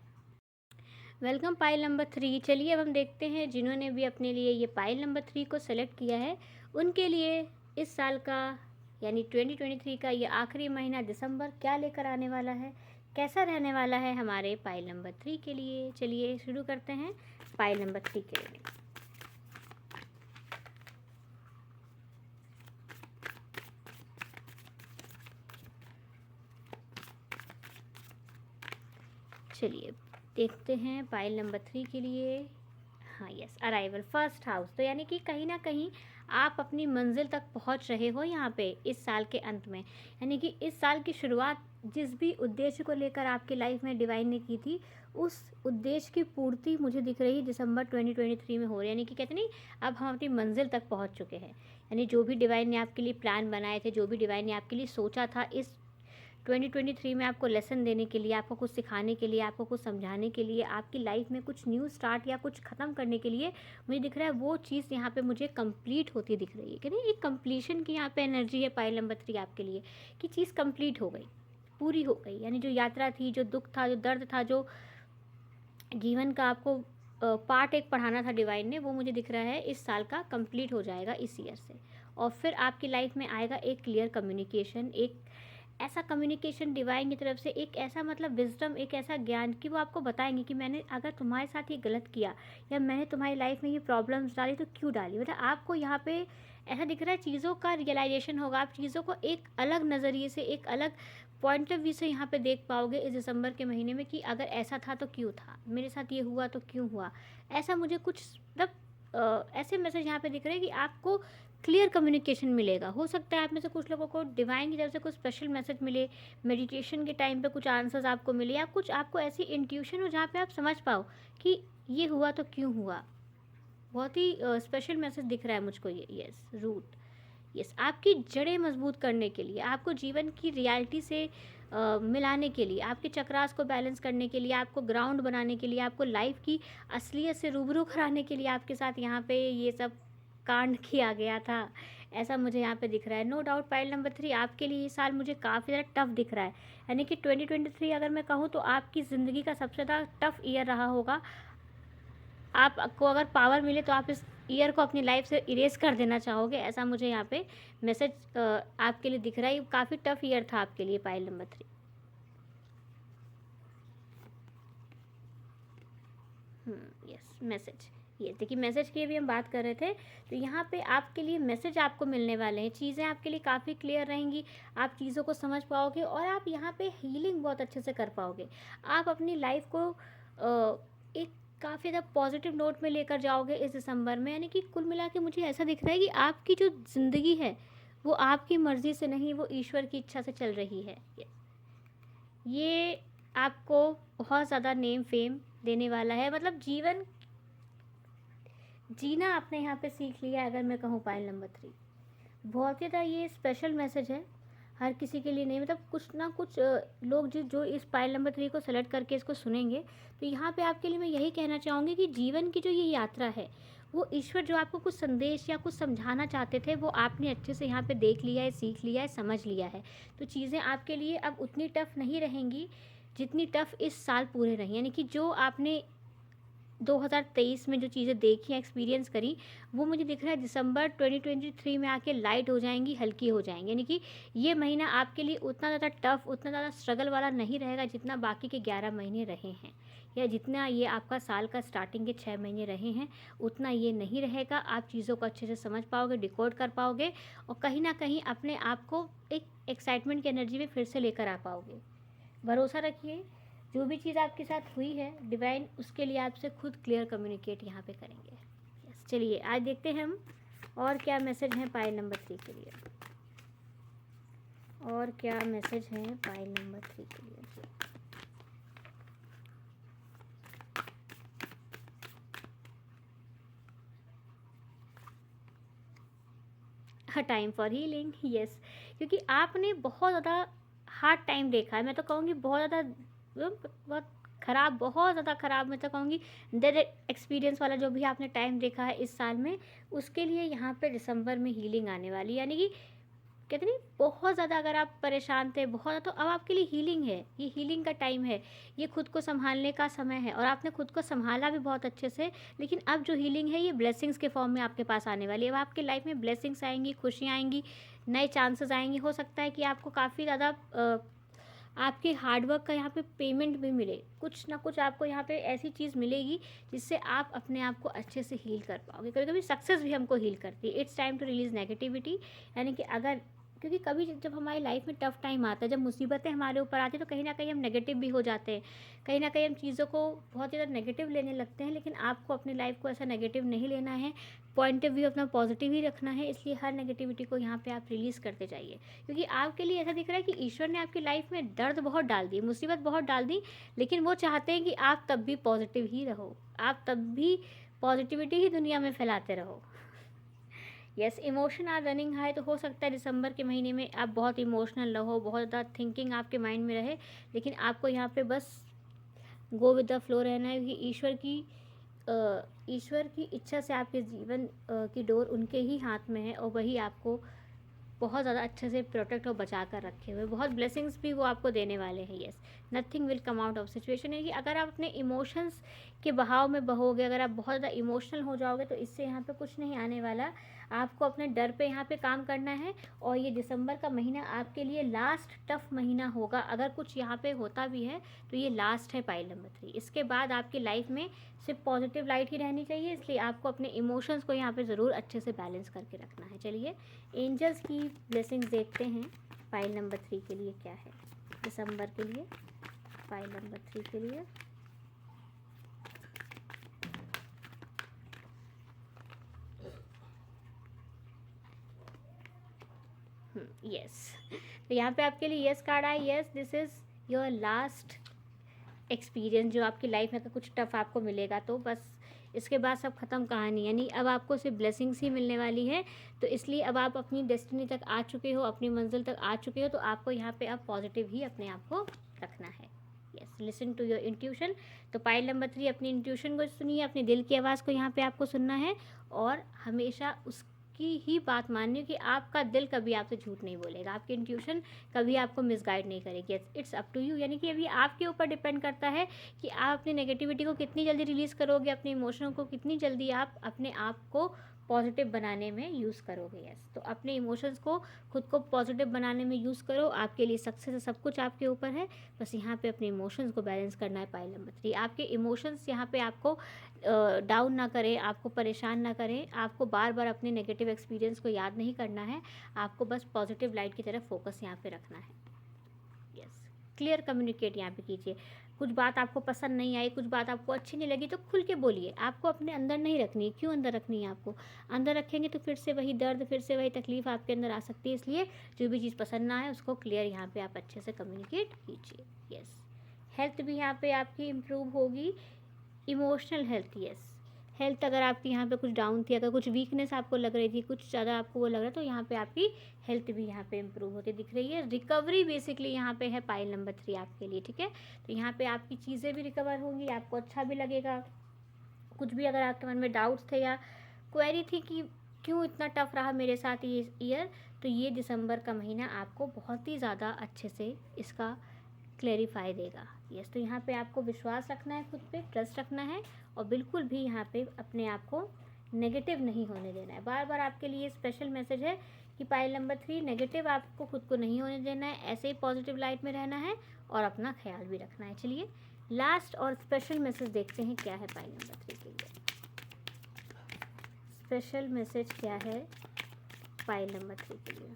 Speaker 1: Welcome pile number 3। चलिए अब हम देखते हैं जिन्होंने भी अपने लिए ये पाइल नंबर 3 को सेलेक्ट किया है, उनके लिए इस साल का यानी 2023 का ये आखिरी महीना दिसंबर क्या लेकर आने वाला है, कैसा रहने वाला है हमारे पाइल नंबर 3 के लिए। चलिए शुरू करते हैं पाइल नंबर 3 के लिए। चलिए देखते हैं पाइल नंबर 3 के लिए। हाँ यस, अराइवल फर्स्ट हाउस। तो यानी कि कहीं ना कहीं आप अपनी मंजिल तक पहुंच रहे हो यहाँ पे इस साल के अंत में। यानी कि इस साल की शुरुआत जिस भी उद्देश्य को लेकर आपकी लाइफ में डिवाइन ने की थी, उस उद्देश्य की पूर्ति मुझे दिख रही दिसंबर 2023 में हो रही है। यानी कि कहते नहीं, अब हम अपनी मंजिल तक पहुँच चुके हैं। यानी जो भी डिवाइन ने आपके लिए प्लान बनाए थे, जो भी डिवाइन ने आपके लिए सोचा था इस 2023 में आपको लेसन देने के लिए, आपको कुछ सिखाने के लिए, आपको कुछ समझाने के लिए, आपकी लाइफ में कुछ न्यू स्टार्ट या कुछ ख़त्म करने के लिए, मुझे दिख रहा है वो चीज़ यहाँ पे मुझे कंप्लीट होती दिख रही है। कि नहीं, एक कंप्लीशन की यहाँ पे एनर्जी है पाइल नंबर 3 आपके लिए, कि चीज़ कंप्लीट हो गई, पूरी हो गई। यानी जो यात्रा थी, जो दुख था, जो दर्द था, जो जीवन का आपको पार्ट एक पढ़ाना था डिवाइन ने, वो मुझे दिख रहा है इस साल का कंप्लीट हो जाएगा इस ईयर से। और फिर आपकी लाइफ में आएगा एक क्लियर कम्युनिकेशन, एक ऐसा कम्युनिकेशन डिवाइन की तरफ से, एक ऐसा मतलब विजडम, एक ऐसा ज्ञान कि वो आपको बताएंगे कि मैंने अगर तुम्हारे साथ ये गलत किया या मैंने तुम्हारी लाइफ में ये प्रॉब्लम्स डाली तो क्यों डाली। मतलब आपको यहाँ पे ऐसा दिख रहा है, चीज़ों का रियलाइजेशन होगा, आप चीज़ों को एक अलग नज़रिए से, एक अलग पॉइंट ऑफ व्यू से यहाँ पे देख पाओगे इस दिसंबर के महीने में कि अगर ऐसा था तो क्यों था, मेरे साथ ये हुआ तो क्यों हुआ। ऐसा मुझे कुछ मतलब ऐसे मैसेज यहाँ पे दिख रहे हैं कि आपको क्लियर कम्युनिकेशन मिलेगा। हो सकता है आप में से कुछ लोगों को डिवाइन की तरफ से कुछ स्पेशल मैसेज मिले, मेडिटेशन के टाइम पे कुछ आंसर्स आपको मिले, या कुछ आपको ऐसी इंट्यूशन हो जहाँ पे आप समझ पाओ कि ये हुआ तो क्यों हुआ। बहुत ही स्पेशल मैसेज दिख रहा है मुझको ये। Yes, root. यस, आपकी जड़ें मजबूत करने के लिए, आपको जीवन की रियलिटी से मिलाने के लिए, आपके चक्रास को बैलेंस करने के लिए, आपको ग्राउंड बनाने के लिए, आपको लाइफ की असलियत से रूबरू कराने के लिए आपके साथ यहाँ पे ये सब कांड किया गया था, ऐसा मुझे यहाँ पे दिख रहा है। नो डाउट पाइल नंबर 3, आपके लिए ये साल मुझे काफ़ी ज़्यादा टफ दिख रहा है। यानी कि 2023 अगर मैं कहूँ तो आपकी ज़िंदगी का सबसे ज़्यादा टफ ईयर रहा होगा। आपको अगर पावर मिले तो आप इस ईयर को अपनी लाइफ से इरेज कर देना चाहोगे, ऐसा मुझे यहाँ पे मैसेज आपके लिए दिख रहा है। काफ़ी टफ ईयर था आपके लिए पाइल नंबर 3। Yes, message. ये देखिए, मैसेज की भी हम बात कर रहे थे, तो यहाँ पे आपके लिए मैसेज आपको मिलने वाले हैं, चीज़ें आपके लिए काफ़ी क्लियर रहेंगी, आप चीज़ों को समझ पाओगे और आप यहाँ पे हीलिंग बहुत अच्छे से कर पाओगे। आप अपनी लाइफ को एक काफ़ी ज़्यादा पॉजिटिव नोट में लेकर जाओगे इस दिसंबर में। यानी कि कुल मिला के मुझे ऐसा दिख रहा है कि आपकी जो ज़िंदगी है वो आपकी मर्ज़ी से नहीं, वो ईश्वर की इच्छा से चल रही है। ये आपको बहुत ज़्यादा नेम फेम देने वाला है। मतलब जीवन जीना आपने यहाँ पे सीख लिया है, अगर मैं कहूँ पाइल नंबर 3। बहुत ज़्यादा ये स्पेशल मैसेज है, हर किसी के लिए नहीं। मतलब कुछ ना कुछ लोग जो इस पाइल नंबर 3 को सेलेक्ट करके इसको सुनेंगे, तो यहाँ पे आपके लिए मैं यही कहना चाहूँगी कि जीवन की जो ये यात्रा है, वो ईश्वर जो आपको कुछ संदेश या कुछ समझाना चाहते थे, वो आपने अच्छे से यहाँ पे देख लिया है, सीख लिया है, समझ लिया है। तो चीज़ें आपके लिए अब उतनी टफ नहीं रहेंगी जितनी टफ इस साल पूरे रही। यानी कि जो आपने 2023 में जो चीज़ें देखी, एक्सपीरियंस करी, वो मुझे दिख रहा है दिसंबर 2023 में आके लाइट हो जाएंगी, हल्की हो जाएंगी। यानी कि ये महीना आपके लिए उतना ज़्यादा टफ, उतना ज़्यादा स्ट्रगल वाला नहीं रहेगा जितना बाकी के 11 महीने रहे हैं, या जितना ये आपका साल का स्टार्टिंग के 6 महीने रहे हैं, उतना ये नहीं रहेगा। आप चीज़ों को अच्छे से समझ पाओगे, डिकोड कर पाओगे और कहीं ना कहीं अपने आप को एक एक्साइटमेंट की एनर्जी में फिर से लेकर आ पाओगे। भरोसा रखिए, जो भी चीज़ आपके साथ हुई है, डिवाइन उसके लिए आपसे खुद क्लियर कम्युनिकेट यहाँ पे करेंगे। यस, चलिए आज देखते हैं हम और क्या मैसेज हैं पाइल नंबर 3 के लिए। और क्या मैसेज हैं पाइल नंबर 3 के लिए। Time for healing. यस, क्योंकि आपने बहुत ज़्यादा हार्ड टाइम देखा है। मैं तो कहूँगी बहुत ज़्यादा, बहुत ख़राब, बहुत ज़्यादा ख़राब। मैं तो कहूँगी डेड एक्सपीरियंस वाला जो भी आपने टाइम देखा है इस साल में, उसके लिए यहाँ पे दिसंबर में हीलिंग आने वाली। यानी कि कहते नहीं, बहुत ज़्यादा अगर आप परेशान थे बहुत ज़्यादा, तो अब आपके लिए हीलिंग है। ये हीलिंग का टाइम है, ये खुद को संभालने का समय है, और आपने खुद को संभाला भी बहुत अच्छे से। लेकिन अब जो हीलिंग है ये ब्लेसिंग्स के फॉर्म में आपके पास आने वाली है। अब आपके लाइफ में ब्लेसिंग्स आएंगी, खुशियाँ आएंगी, नए चांसेस आएंगे। हो सकता है कि आपको काफ़ी ज़्यादा आपके हार्डवर्क का यहाँ पे पेमेंट भी मिले। कुछ ना कुछ आपको यहाँ पे ऐसी चीज़ मिलेगी जिससे आप अपने आप को अच्छे से हील कर पाओगे। कभी कभी सक्सेस भी हमको हील करती है। It's time to release negativity. यानी कि अगर, क्योंकि कभी जब हमारी लाइफ में टफ टाइम आता है, जब मुसीबतें हमारे ऊपर आती है, तो कहीं ना कहीं हम नेगेटिव भी हो जाते हैं, कहीं ना कहीं हम चीज़ों को बहुत ज़्यादा नेगेटिव लेने लगते हैं। लेकिन आपको अपनी लाइफ को ऐसा नेगेटिव नहीं लेना है, पॉइंट ऑफ व्यू अपना पॉजिटिव ही रखना है। इसलिए हर नेगेटिविटी को यहाँ पे आप रिलीज़ करते जाइए, क्योंकि आपके लिए ऐसा दिख रहा है कि ईश्वर ने आपकी लाइफ में दर्द बहुत डाल दी, मुसीबत बहुत डाल दी, लेकिन वो चाहते हैं कि आप तब भी पॉजिटिव ही रहो, आप तब भी पॉजिटिविटी ही दुनिया में फैलाते रहो। Yes, emotion are running high. तो हो सकता है दिसंबर के महीने में आप बहुत इमोशनल रहो, बहुत ज़्यादा थिंकिंग आपके माइंड में रहे, लेकिन आपको यहाँ पे बस गो विद द फ्लो रहना है, क्योंकि ईश्वर की इच्छा से आपके जीवन की डोर उनके ही हाथ में है, और वही आपको बहुत ज़्यादा अच्छे से प्रोटेक्ट और बचा कर रखे हुए, बहुत ब्लेसिंग्स भी वो आपको देने वाले हैं। Yes, nothing will come out of situation. है कि अगर आप अपने इमोशंस के बहाव में बहोगे, अगर आप बहुत ज़्यादा इमोशनल हो जाओगे, तो इससे यहाँ पे कुछ नहीं आने वाला। आपको अपने डर पे यहाँ पे काम करना है। और ये दिसंबर का महीना आपके लिए लास्ट टफ महीना होगा। अगर कुछ यहाँ पे होता भी है तो ये लास्ट है पाइल नंबर 3। इसके बाद आपकी लाइफ में सिर्फ पॉजिटिव लाइट ही रहनी चाहिए, इसलिए आपको अपने इमोशंस को यहाँ पे ज़रूर अच्छे से बैलेंस करके रखना है। चलिए एंजल्स की ब्लेसिंग्स देखते हैं पाइल नंबर 3 के लिए क्या है दिसंबर के लिए। पाइल नंबर 3 के लिए यस, तो यहाँ पे आपके लिए यस कार्ड आया। Yes, this is your last experience. जो आपकी लाइफ में अगर कुछ टफ आपको मिलेगा तो बस इसके बाद सब ख़त्म कहानी, यानी अब आपको सिर्फ ब्लेसिंग्स ही मिलने वाली है। तो इसलिए अब आप अपनी डेस्टिनी तक आ चुके हो, अपनी मंजिल तक आ चुके हो, तो आपको यहाँ पे अब पॉजिटिव ही अपने आप को रखना है। Yes, listen to your intuition. तो पाइल नंबर 3 अपनी इंट्यूशन को सुनिए, अपने दिल की आवाज़ को यहाँ पे आपको सुनना है और हमेशा उसकी ही बात माननी है कि आपका दिल कभी आपसे झूठ नहीं बोलेगा, आपकी इंट्यूशन कभी आपको मिसगाइड नहीं करेगी। इट्स अप टू यू, यानी कि अभी आपके ऊपर डिपेंड करता है कि आप अपनी नेगेटिविटी को कितनी जल्दी रिलीज़ करोगे, अपने इमोशनों को कितनी जल्दी आप अपने आप को पॉजिटिव बनाने में यूज़ करोगे। यस, तो अपने इमोशंस को खुद को पॉजिटिव बनाने में यूज़ करो। आपके लिए सक्सेस सब कुछ आपके ऊपर है, बस यहाँ पे अपने इमोशंस को बैलेंस करना है। पाइल नंबर 3 आपके इमोशंस यहाँ पे आपको डाउन ना करें, आपको परेशान ना करें, आपको बार बार अपने नेगेटिव एक्सपीरियंस को याद नहीं करना है, आपको बस पॉजिटिव लाइट की तरफ फोकस यहाँ पे रखना है। यस, क्लियर कम्युनिकेट यहाँ पे कीजिए। कुछ बात आपको पसंद नहीं आई, कुछ बात आपको अच्छी नहीं लगी तो खुल के बोलिए। आपको अपने अंदर नहीं रखनी है। क्यों अंदर रखनी है? आपको अंदर रखेंगे तो फिर से वही दर्द, फिर से वही तकलीफ आपके अंदर आ सकती है। इसलिए जो भी चीज़ पसंद ना आए उसको क्लियर यहाँ पे आप अच्छे से कम्युनिकेट कीजिए। यस, हेल्थ भी यहाँ पे आपकी इम्प्रूव होगी। इमोशनल हेल्थ, यस, हेल्थ अगर आपकी यहाँ पे कुछ डाउन थी, अगर कुछ वीकनेस आपको लग रही थी, कुछ ज़्यादा आपको वो लग रहा है, तो यहाँ पे आपकी हेल्थ भी यहाँ पे इम्प्रूव होती दिख रही है। रिकवरी बेसिकली यहाँ पे है पाइल नंबर 3 आपके लिए, ठीक है। तो यहाँ पे आपकी चीज़ें भी रिकवर होंगी, आपको अच्छा भी लगेगा। कुछ भी अगर आपके मन में डाउट्स थे या क्वेरी थी कि क्यों इतना टफ रहा मेरे साथ ये ईयर, तो ये दिसंबर का महीना आपको बहुत ही ज़्यादा अच्छे से इसका क्लेरिफाई देगा। यस, तो यहाँ पे आपको विश्वास रखना है, खुद पे ट्रस्ट रखना है और बिल्कुल भी यहाँ पे अपने आप को नेगेटिव नहीं होने देना है। बार बार आपके लिए स्पेशल मैसेज है कि पाइल नंबर 3 नेगेटिव आपको खुद को नहीं होने देना है, ऐसे ही पॉजिटिव लाइट में रहना है और अपना ख्याल भी रखना है। चलिए लास्ट और स्पेशल मैसेज देखते हैं क्या है पाइल नंबर 3 के लिए। स्पेशल मैसेज क्या है पाइल नंबर 3 के लिए?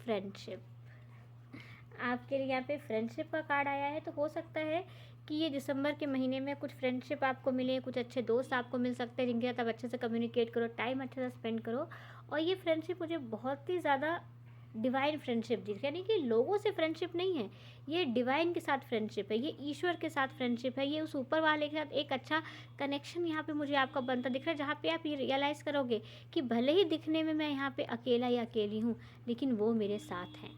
Speaker 1: फ्रेंडशिप, आपके लिए यहाँ पे फ्रेंडशिप का कार्ड आया है। तो हो सकता है कि ये दिसंबर के महीने में कुछ फ्रेंडशिप आपको मिले, कुछ अच्छे दोस्त आपको मिल सकते हैं जिनके साथ आप अच्छे से कम्युनिकेट करो, टाइम अच्छे से स्पेंड करो। और ये फ्रेंडशिप मुझे बहुत ही ज़्यादा डिवाइन फ्रेंडशिप दिख रही है, यानी कि लोगों से फ्रेंडशिप नहीं है, ये डिवाइन के साथ फ्रेंडशिप है, ये ईश्वर के साथ फ्रेंडशिप है, ये उस ऊपर वाले के साथ एक अच्छा कनेक्शन यहाँ पे मुझे आपका बनता दिख रहा है, जहाँ पे आप ये रियलाइज़ करोगे कि भले ही दिखने में मैं यहाँ पे अकेला या अकेली हूँ, लेकिन वो मेरे साथ हैं।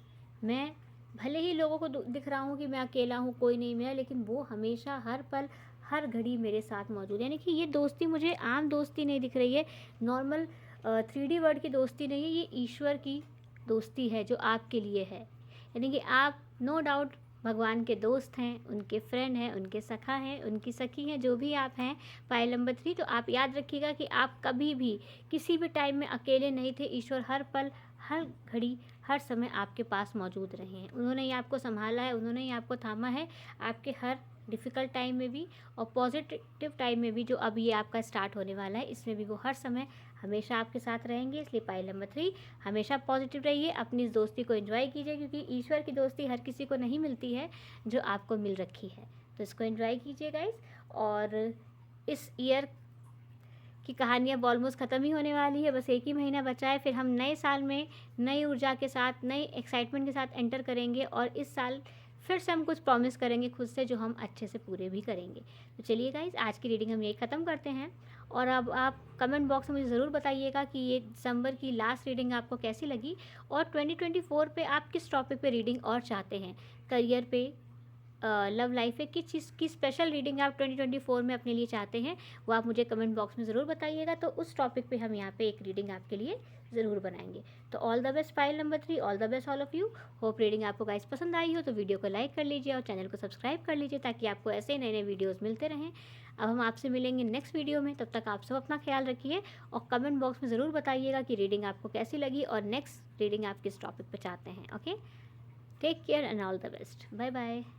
Speaker 1: मैं भले ही लोगों को दिख रहा हूँ कि मैं अकेला हूँ, कोई नहीं मेरा, लेकिन वो हमेशा हर पल हर घड़ी मेरे साथ मौजूद है। यानी कि ये दोस्ती मुझे आम दोस्ती नहीं दिख रही है, नॉर्मल 3D वर्ड की दोस्ती नहीं है, ये ईश्वर की दोस्ती है जो आपके लिए है। यानी कि आप नो डाउट भगवान के दोस्त हैं, उनके फ्रेंड हैं, उनके सखा हैं, उनकी सखी हैं, जो भी आप हैं पाइल नंबर 3। तो आप याद रखिएगा कि आप कभी भी किसी भी टाइम में अकेले नहीं थे। ईश्वर हर पल हर घड़ी हर समय आपके पास मौजूद रहे हैं। उन्होंने ही आपको संभाला है, उन्होंने ही आपको थामा है, आपके हर डिफ़िकल्ट टाइम में भी और पॉजिटिव टाइम में भी, जो अब ये आपका स्टार्ट होने वाला है, इसमें भी वो हर समय हमेशा आपके साथ रहेंगे। इसलिए पाइल नंबर 3 हमेशा पॉजिटिव रहिए, अपनी इस दोस्ती को एंजॉय कीजिए, क्योंकि ईश्वर की दोस्ती हर किसी को नहीं मिलती है जो आपको मिल रखी है। तो इसको एंजॉय कीजिए गाइस। और इस ईयर की कहानी अब ऑलमोस्ट ख़त्म ही होने वाली है, बस एक ही महीना बचा है, फिर हम नए साल में नई ऊर्जा के साथ, नई एक्साइटमेंट के साथ एंटर करेंगे और इस साल फिर से हम कुछ प्रॉमिस करेंगे खुद से जो हम अच्छे से पूरे भी करेंगे। तो चलिए गाइस, आज की रीडिंग हम यही ख़त्म करते हैं और अब आप कमेंट बॉक्स में मुझे ज़रूर बताइएगा कि ये दिसंबर की लास्ट रीडिंग आपको कैसी लगी और 2024 पे आप किस टॉपिक पे रीडिंग और चाहते हैं, करियर पे, लव लाइफ है, किस चीज़ की स्पेशल रीडिंग आप 2024 में अपने लिए चाहते हैं, वो आप मुझे कमेंट बॉक्स में ज़रूर बताइएगा। तो उस टॉपिक पे हम यहाँ पे एक रीडिंग आपके लिए ज़रूर बनाएंगे। तो all the best pile number 3, all the best all of you. Hope reading आपको गाइस पसंद आई हो तो वीडियो को लाइक कर लीजिए और चैनल को सब्सक्राइब कर लीजिए, ताकि आपको ऐसे ही नए नए वीडियोज़ मिलते रहें। अब हम आपसे मिलेंगे नेक्स्ट वीडियो में, तब तक आप सब अपना ख्याल रखिए और कमेंट बॉक्स में ज़रूर बताइएगा कि रीडिंग आपको कैसी लगी और नेक्स्ट रीडिंग आप किस टॉपिक पर चाहते हैं। Okay, take care and all the best, bye bye.